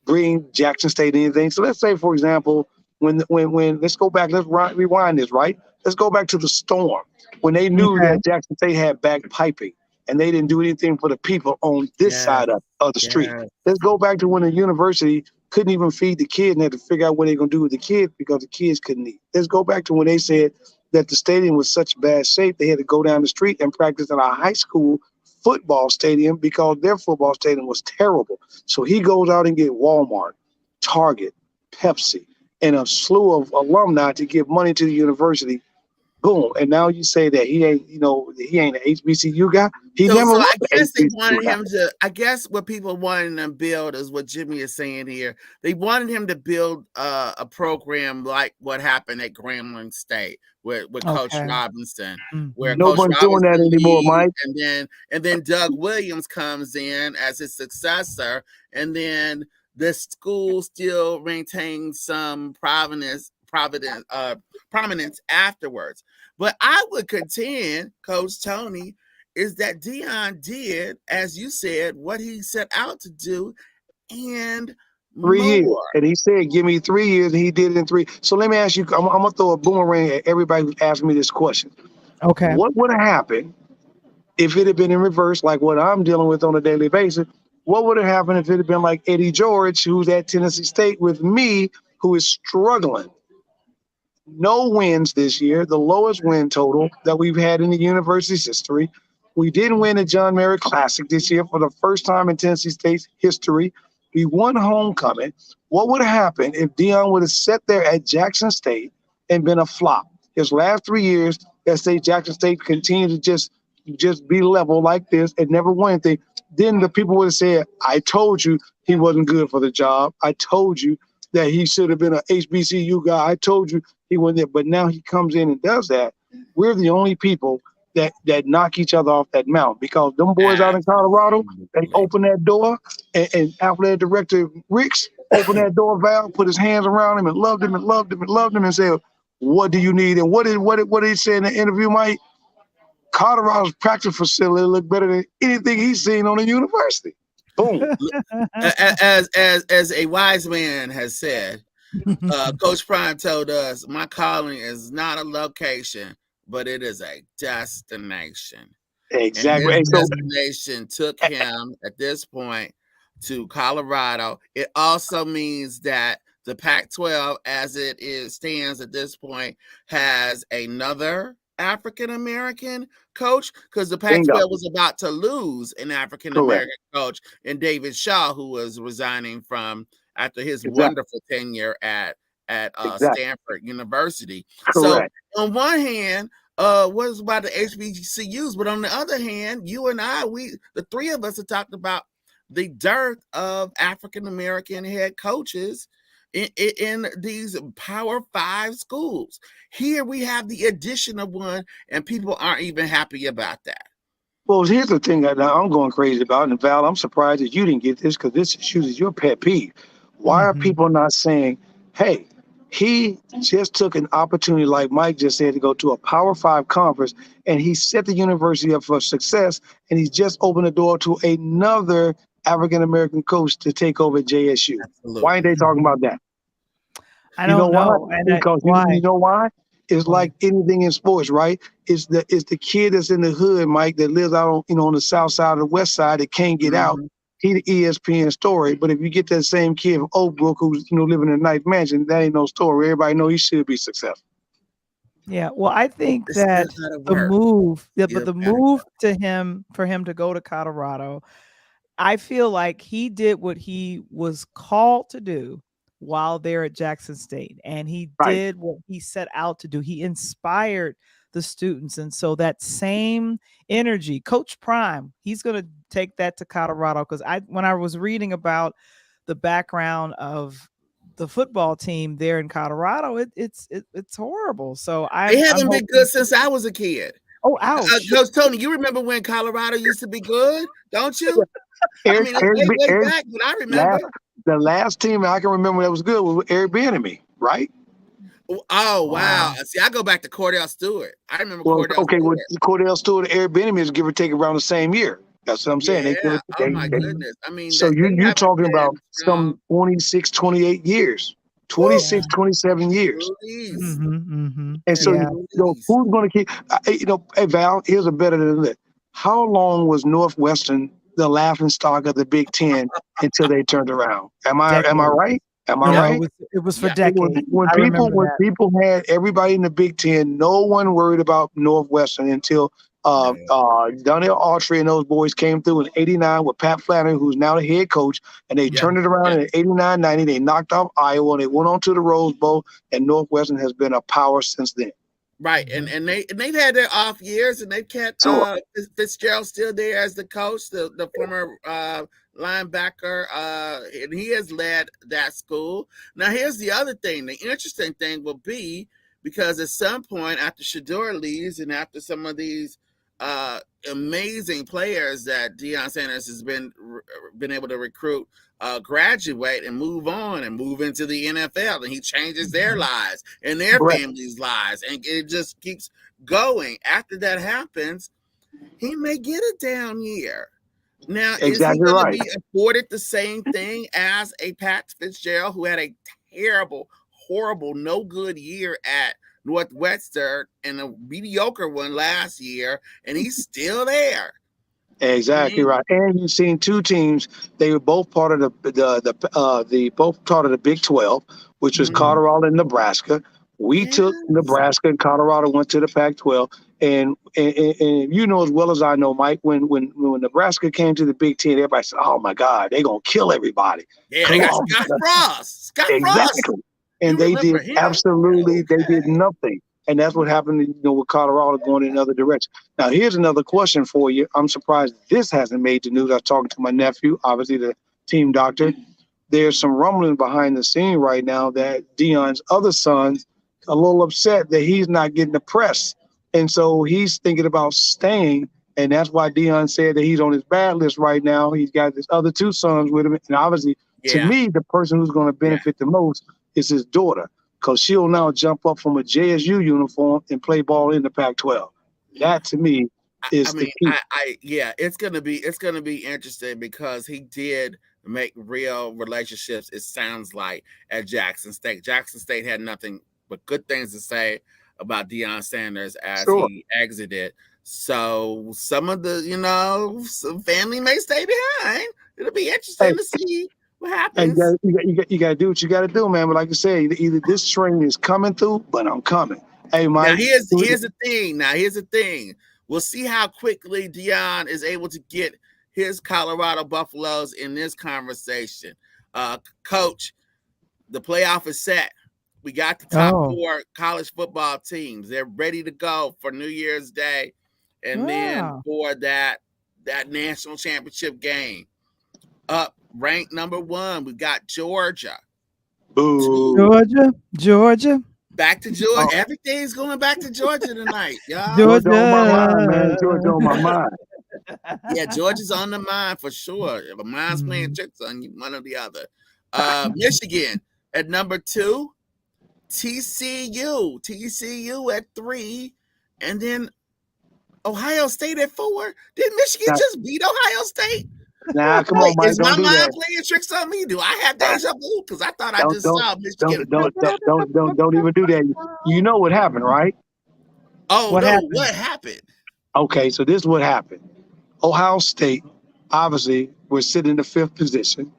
bring Jackson State anything? So let's say, for example, when let's go back, let's rewind this, right? Let's go back to the Storm when they knew that Jackson State had bagpiping and they didn't do anything for the people on this side of the street. Let's go back to when the university couldn't even feed the kids and had to figure out what they're going to do with the kids because the kids couldn't eat. Let's go back to when they said that the stadium was such bad shape, they had to go down the street and practice in a high school football stadium because their football stadium was terrible. So he goes out and get Walmart, Target, Pepsi, and a slew of alumni to give money to the university. Boom. And now you say that he ain't an HBCU guy. I guess they wanted him to, I guess what people wanted him to build is what Jimmy is saying here. They wanted him to build a program like what happened at Grambling State with Coach Robinson, where nobody's doing that anymore, Mike. And then Doug Williams comes in as his successor, and then the school still maintains some prominence afterwards. But I would contend, Coach Tony, is that Deion did, as you said, what he set out to do, and 3 years. And he said, give me 3 years, and he did it in 3. So let me ask you, I'm going to throw a boomerang at everybody who's asked me this question. Okay. What would have happened if it had been in reverse, like what I'm dealing with on a daily basis? What would have happened if it had been like Eddie George, who's at Tennessee State with me, who is struggling? No wins this year, the lowest win total that we've had in the university's history. We didn't win the John Merritt Classic this year for the first time in Tennessee State's history. We won homecoming. What would have happened if Deion would have sat there at Jackson State and been a flop? His last 3 years, let's say Jackson State continued to just be level like this and never won anything. Then the people would have said, I told you he wasn't good for the job. I told you that he should have been an HBCU guy. I told you he wasn't there. But now he comes in and does that. We're the only people that knock each other off that mountain because them boys out in Colorado, they open that door and athletic director Ricks opened that door, Val, put his hands around him and loved him and loved him and loved him and said, what do you need? And what did he say in the interview, Mike? Colorado's practice facility look better than anything he's seen on the university. Boom. As a wise man has said, Coach Prime told us, my calling is not a location, but it is a destination. Exactly. And his destination took him at this point to Colorado. It also means that the Pac-12, as it stands at this point, has another African-American coach because the Pac-12 was about to lose an African-American coach in David Shaw, who was resigning after his wonderful tenure at Stanford University. Correct. So on one hand, what is about the HBCUs, but on the other hand, you and I, the three of us have talked about the dearth of African-American head coaches in these Power 5 schools. Here we have the addition of one, and people aren't even happy about that. Well, here's the thing that I'm going crazy about, and Val, I'm surprised that you didn't get this because this is your pet peeve. Why are people not saying, hey, he just took an opportunity, like Mike just said, to go to a Power 5 conference, and he set the university up for success, and he's just opened the door to another African-American coach to take over at JSU. Absolutely. Why ain't they talking about that? I don't know. Why? Because why? You know why? It's like anything in sports, right? It's the kid that's in the hood, Mike, that lives out on the south side or the west side that can't get out. He the ESPN story. But if you get that same kid from Oak Brook who's living in a nice mansion, that ain't no story. Everybody know he should be successful. Yeah, well, I think that the move, for him to go to Colorado, I feel like he did what he was called to do while there at Jackson State, and he did what he set out to do. He inspired the students, and so that same energy, Coach Prime, he's going to take that to Colorado. Because when I was reading about the background of the football team there in Colorado, it's horrible. So they haven't been good since I was a kid. Oh, ouch. Coach Tony, you remember when Colorado used to be good, don't you? I mean, it's way back, but I remember. The last team I can remember that was good was Eric Bieniemy, right? Oh, wow. See, I go back to Cordell Stewart. I remember Cordell Stewart. Well, Cordell Stewart and Eric Bieniemy is give or take around the same year. That's what I'm saying. Yeah. My goodness. I mean, so you're talking about some 26, 28 years. 26, 27 years. And so, who's going to keep, hey, Val, here's a better than that. How long was Northwestern the laughing stock of the Big Ten until they turned around? Am I right? Am I right? It was for decades. When people had everybody in the Big Ten, no one worried about Northwestern until Donnell Autry and those boys came through in '89 with Pat Flannery, who's now the head coach, and they turned it around in '89-90. They knocked off Iowa, and they went on to the Rose Bowl, and Northwestern has been a power since then. Right, and they've had their off years, and they've kept Fitzgerald still there as the coach, the former linebacker, and he has led that school. Now, here's the other thing. The interesting thing will be, because at some point after Shedeur leaves and after some of these amazing players that Deion Sanders has been able to recruit graduate and move on and move into the NFL, and he changes their lives and their families' lives, and it just keeps going. After that happens, he may get a down year. Now, is he going to be afforded the same thing as a Pat Fitzgerald, who had a terrible, horrible, no good year at Northwestern and a mediocre one last year, and he's still there? Exactly right. And you've seen two teams. They were both part of the Big 12, which was Colorado and Nebraska. We took Nebraska, and Colorado went to the Pac-12. And you know as well as I know, Mike, when Nebraska came to the Big Ten, everybody said, "Oh my God, they're gonna kill everybody." Yeah, they got Scott Frost. Exactly. And they did they did nothing. And that's what happened, with Colorado going in another direction. Now, here's another question for you. I'm surprised this hasn't made the news. I was talking to my nephew, obviously the team doctor. There's some rumbling behind the scene right now that Deion's other son's a little upset that he's not getting the press. And so he's thinking about staying. And that's why Deion said that he's on his bad list right now. He's got his other two sons with him. And obviously, to me, the person who's going to benefit the most is his daughter, because she'll now jump up from a JSU uniform and play ball in the Pac-12. That to me is the key. It's gonna be interesting, because he did make real relationships, it sounds like, at Jackson State. Jackson State had nothing but good things to say about Deion Sanders as he exited. So some of the, some family may stay behind. It'll be interesting to see what happens. You got to do what you got to do, man. But like I say, either this train is coming through, but I'm coming. Hey, Mike. Now, here's the thing. We'll see how quickly Deion is able to get his Colorado Buffaloes in this conversation. Coach, the playoff is set. We got the top 4 college football teams. They're ready to go for New Year's Day, and then for that national championship game. Up ranked number 1, we got Georgia. Boo. Georgia. Back to Georgia. Everything's going back to Georgia tonight, y'all. Georgia on my mind, man. Georgia on my mind. Yeah, Georgia's on the mind for sure. If a mind's playing tricks on you, one or the other. Michigan at number 2, TCU at 3, and then Ohio State at 4. Did Michigan just beat Ohio State? Nah, come on, Mike. Is my mind playing tricks on me? Do I have deja vu? Because I thought I just saw Michigan. Don't even do that. You know what happened, right? Oh, what happened? Okay, so this is what happened. Ohio State, obviously, was sitting in the 5th position,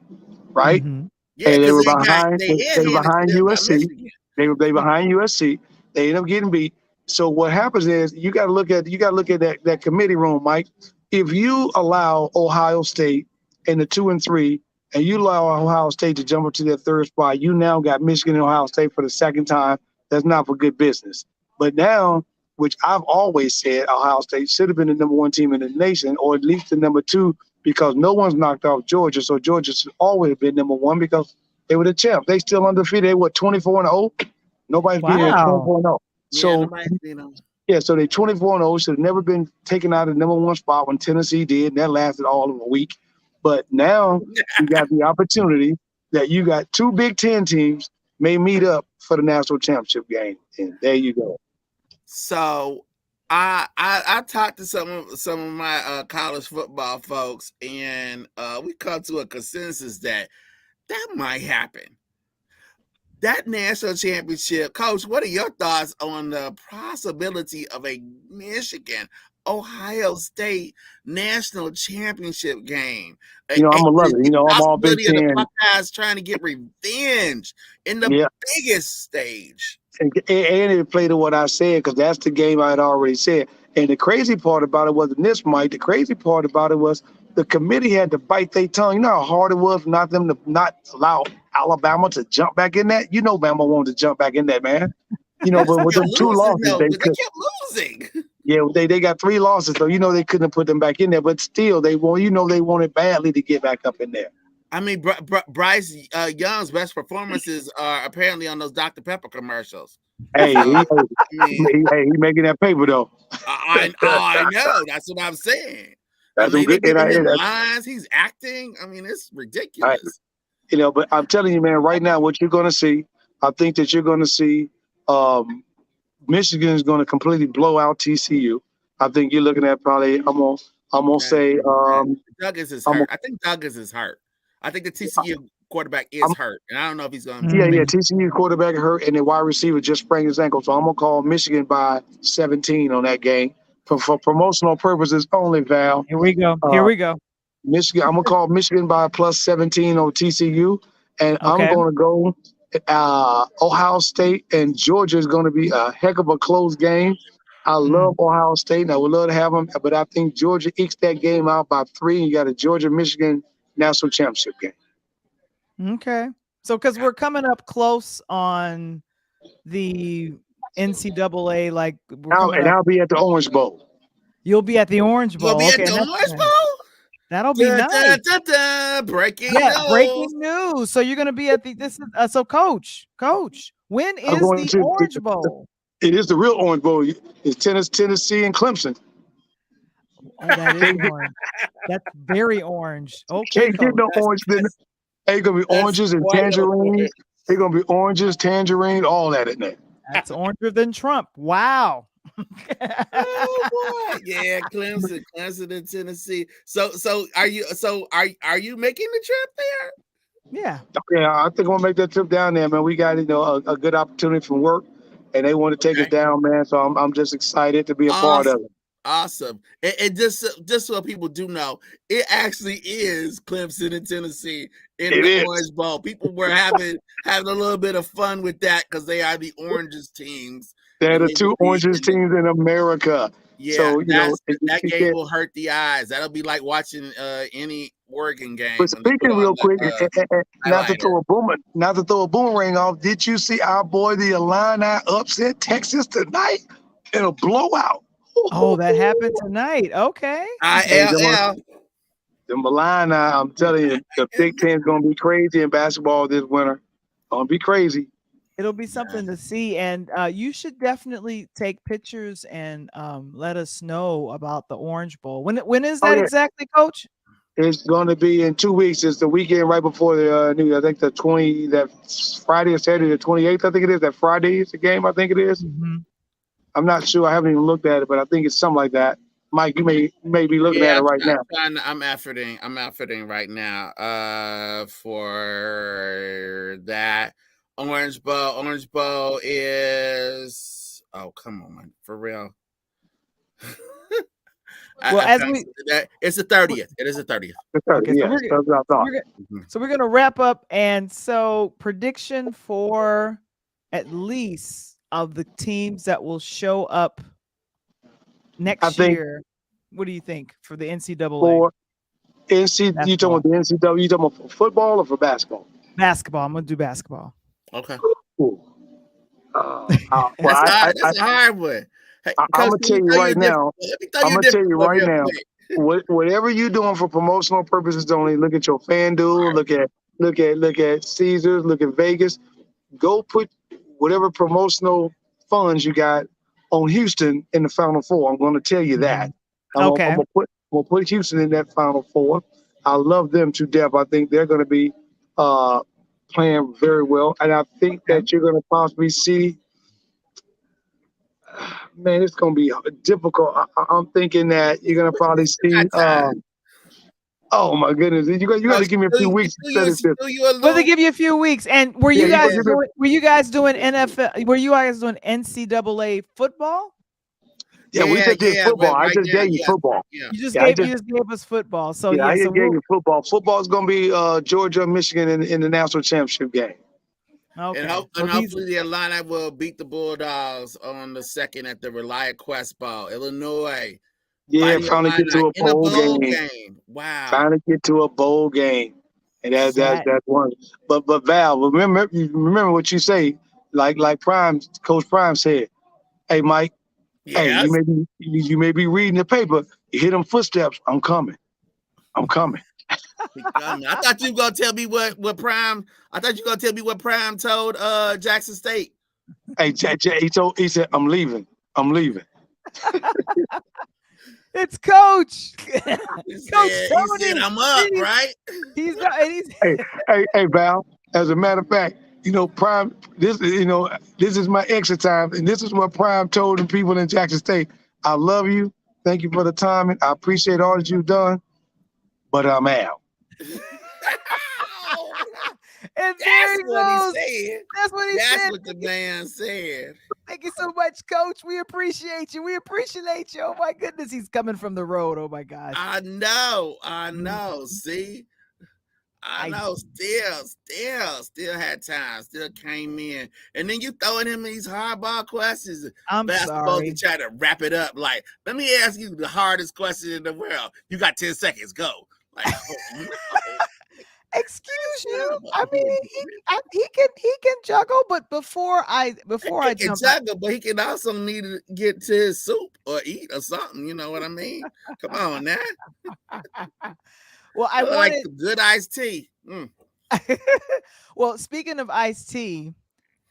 right? Mm-hmm. Yeah, and they were behind USC. They were Uh-huh. behind USC. They ended up getting beat. So what happens is you got to look at that committee room, Mike. If you allow Ohio State in the 2 and 3, and you allow Ohio State to jump up to their 3rd spot, you now got Michigan and Ohio State for the 2nd time. That's not for good business. But now, which I've always said, Ohio State should have been the number 1 team in the nation, or at least the number 2, because no one's knocked off Georgia. So Georgia should always have been number 1 because they were the champ. They still undefeated. They were 24-0. Nobody's beating them 24-0. So so they 24-0 should have never been taken out of the number 1 spot when Tennessee did, and that lasted all of a week. But now you got the opportunity that you got 2 Big Ten teams may meet up for the national championship game, and there you go. So I talked to some of my college football folks, and we come to a consensus that might happen. That national championship, Coach, what are your thoughts on the possibility of a Michigan Ohio State national championship game? I'm gonna love it. I'm all Big Ten. The Buckeyes trying to get revenge in the biggest stage. And it played to what I said, because that's the game I had already said. And the crazy part about it wasn't this, Mike. The crazy part about it was the committee had to bite their tongue. You know how hard it was not them to not allow Alabama to jump back in that? Bama wanted to jump back in that, man. But with them 2 losses, they kept losing. Yeah, they got 3 losses, so they couldn't put them back in there. But still, they wanted badly to get back up in there. I mean, Bryce Young's best performances are apparently on those Dr. Pepper commercials. Hey, he making that paper though. I know. That's what I'm saying. That's lines. He's acting. I mean, it's ridiculous. But I'm telling you, man, right now, what you're going to see, I think that you're going to see Michigan is going to completely blow out TCU. I think you're looking at probably. I'm gonna say Douglas is hurt. I think Douglas is hurt. I think the TCU quarterback is hurt, and I don't know if he's going to. Yeah. TCU quarterback hurt, and the wide receiver just sprained his ankle. So I'm gonna call Michigan by 17 on that game for promotional purposes only. Val. Here we go. Michigan. I'm gonna call Michigan by plus 17 on TCU, and I'm gonna go. Ohio State and Georgia is going to be a heck of a close game. I love Ohio State, and I would love to have them, but I think Georgia ekes that game out by 3, and you got a Georgia-Michigan national championship game. Okay. So, because we're coming up close on the NCAA, I'll be at the Orange Bowl. You'll be at the Orange Bowl. You'll be at the Orange Bowl? That'll be nice. Breaking news. So you're going to be at so Coach, when is the Orange Bowl? It is the real Orange Bowl. It's Tennessee and Clemson. Oh, that is orange. That's very orange. Okay. Can't get no orange. It's going to be oranges and tangerines. It's going to be oranges, tangerine, all that in there. That's oranger than Trump. Wow. Oh boy. Yeah, Clemson and Tennessee. So are you making the trip there? Yeah. I think we'll make that trip down there, man. We got a good opportunity from work, and they want to take us down, man. So I'm just excited to be a part of it. Awesome. And just so people do know, it actually is Clemson and Tennessee in the Orange Bowl. People were having a little bit of fun with that because they are the Oranges teams. They're the 2 Oranges teams in America. Yeah, so, that game will hurt the eyes. That'll be like watching any Oregon game. But speaking real quick, not to throw a boomerang off, did you see our boy the Illini upset Texas tonight in a blowout? Oh, that happened tonight. Okay. The Illini, I'm telling you, the Big Ten's going to be crazy in basketball this winter. Going to be crazy. It'll be something to see, and you should definitely take pictures and let us know about the Orange Bowl. When is that exactly, Coach? It's going to be in 2 weeks. It's the weekend right before the New Year. I think that Friday or Saturday, the 28th. I think it is. That Friday is the game. I think it is. Mm-hmm. I'm not sure. I haven't even looked at it, but I think it's something like that. Mike, you may be looking at it right now. I'm efforting right now. For that Orange Bowl is. Oh, come on, man, for real. It's the 30th. It is the 30th. Okay, so we're gonna wrap up, and so prediction for at least of the teams that will show up next year. What do you think for the NCAA? For you talking about the NCAA? You talking about for football or for basketball? Basketball. I'm gonna do basketball. Okay. That's a hard one. Hey, I'm gonna tell you right now. Whatever you're doing for promotional purposes only, look at your FanDuel, look at Caesars, look at Vegas. Go put whatever promotional funds you got on Houston in the Final Four. I'm going to tell you that. I'm gonna put Houston in that Final Four. I love them to death. I think they're going to be playing very well, and I think that you're going to possibly see. Man, it's going to be difficult. I'm thinking that you're going to probably see. Oh my goodness! You got to give me a few weeks. Well, they give you a few weeks. And were you guys doing NFL? Were you guys doing NCAA football? Yeah, we just did football. I just gave you football. Yeah. You just gave us football. So I just gave you football. Football is going to be Georgia, Michigan in the national championship game. Okay. And hopefully the Illini will beat the Bulldogs on the 2nd at the Reliant Quest Bowl. Illinois. Yeah, finally get to a bowl game. Wow. Finally get to a bowl game. And that's one. But Val, remember what you say, like Coach Prime said. Hey, Mike, hey, you may be reading the paper. You hear them footsteps. I'm coming. I thought you were gonna tell me what Prime. I thought you were gonna tell me what Prime told Jackson State. Hey, he said, I'm leaving. It's Coach. He said, I'm up, right? He's Hey, Val. As a matter of fact, Prime. This is my exit time, and this is what Prime told the people in Jackson State. I love you. Thank you for the timing. I appreciate all that you've done, but I'm out. And That's what he said. That's what he said. That's what the man said. Thank you so much, Coach. We appreciate you. Oh my goodness, he's coming from the road. Oh my gosh. I know. See, I know. Still had time. Still came in, and then you throwing him these hardball questions. I'm sorry. To try to wrap it up. Like, let me ask you the hardest question in the world. You got 10 seconds. Go. Like, oh, no. Excuse you. I mean, he can juggle, but before I juggle, but he can also need to get to his soup or eat or something. You know what I mean? Come on now. Well, I wanted like good iced tea. Well, speaking of iced tea,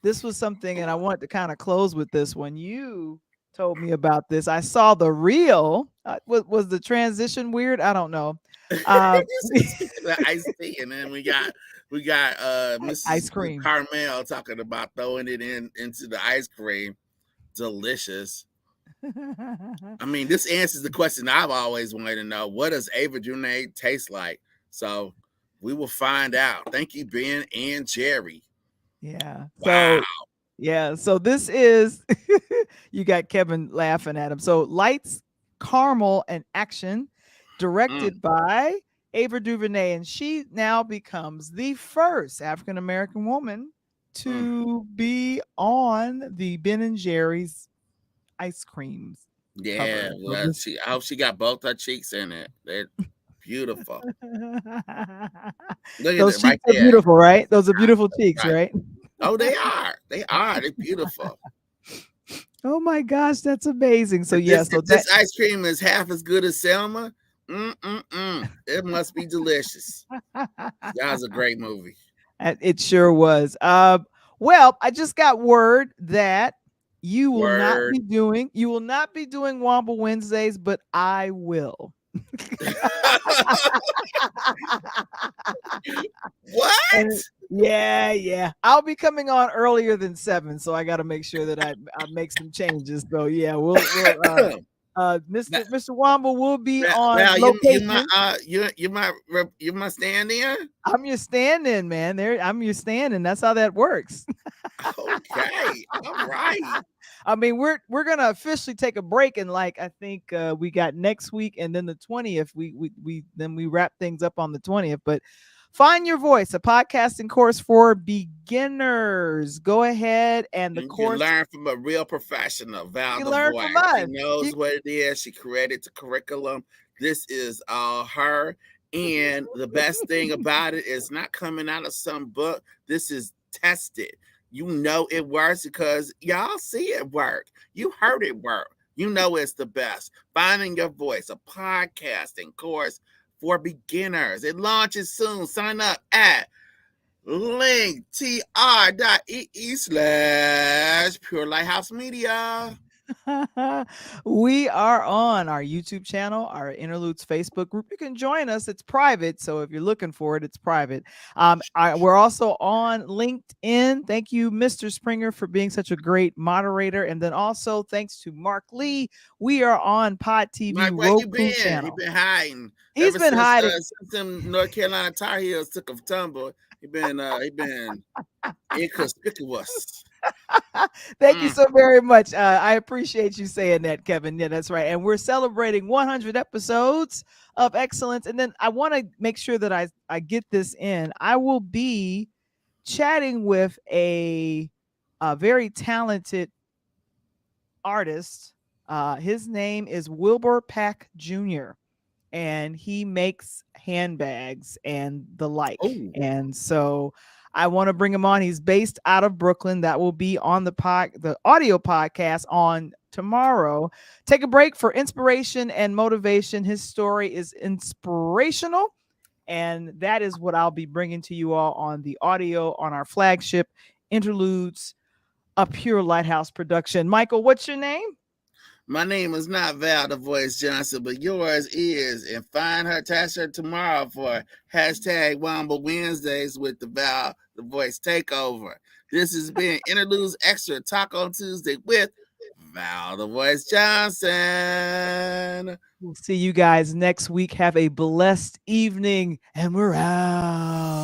this was something, and I want to kind of close with this one. You told me about this. I saw the reel. Was the transition weird? I don't know. The iced tea, and then we got Mrs. Ice cream Carmel talking about throwing it into the ice cream. Delicious. I mean, this answers the question I've always wanted to know. What does Ava DuVernay taste like? So we will find out. Thank you, Ben and Jerry. Yeah. Wow. So this is you got Kevin laughing at him. So Lights, Caramel, and Action, directed by Ava DuVernay, and she now becomes the first African American woman to be on the Ben and Jerry's ice creams. Yeah, well, I hope she got both her cheeks in it. They're beautiful. Those cheeks are beautiful, right? Those are beautiful cheeks, right? Oh, they are. They're beautiful. Oh my gosh, that's amazing. So this ice cream is half as good as Selma. It must be delicious. That was a great movie. It sure was. Well, I just got word that you will not be doing Wamble Wednesdays, but I will. What? Yeah. I'll be coming on earlier than 7, so I got to make sure that I make some changes. So yeah, we'll Mr. Wamble will be on Well, location. you my stand-in. I'm your stand-in, man. I'm your stand-in. That's how that works. Okay, all right. I mean, we're gonna officially take a break, and like I think we got next week, and then the 20th. We wrap things up on the 20th. But Find Your Voice, a podcasting course for beginners. Go ahead and the course. You learn from a real professional, Val You the learn Voice. from us. She knows what it is. She created the curriculum. This is all her. And the best thing about it is not coming out of some book. This is tested. You know it works because y'all see it work. You heard it work. You know it's the best. Finding Your Voice, a podcasting course for beginners. It launches soon. Sign up at linktr.ee/Pure Lighthouse Media. We are on our YouTube channel, our Interludes Facebook group. You can join us. It's private, so if you're looking for it, it's private. We're also on LinkedIn. Thank you, Mr. Springer, for being such a great moderator. And then also thanks to Mark Lee. We are on Pod TV Mike, where you Roku been? channel. He been hiding. He's been hiding. Since them North Carolina Tar Heels took a tumble. He been inconspicuous. Thank you so very much. I appreciate you saying that, Kevin. Yeah, that's right. And we're celebrating 100 episodes of excellence. And then I want to make sure that I get this in. I will be chatting with a very talented artist. His name is Wilbur Pack Jr., and he makes handbags and the like. Ooh. And so I want to bring him on. He's based out of Brooklyn. That will be on the audio podcast on tomorrow. Take a break for inspiration and motivation. His story is inspirational, and that is what I'll be bringing to you all on the audio on our flagship Interludes, a Pure Lighthouse production. Michael, what's your name? My name is not Val the Voice Johnson, but yours is. And find her, attach her tomorrow for hashtag Wamble Wednesdays with the Val the Voice Takeover. This has been Interludes Extra, Talk on Tuesday with Val the Voice Johnson. We'll see you guys next week. Have a blessed evening, and we're out.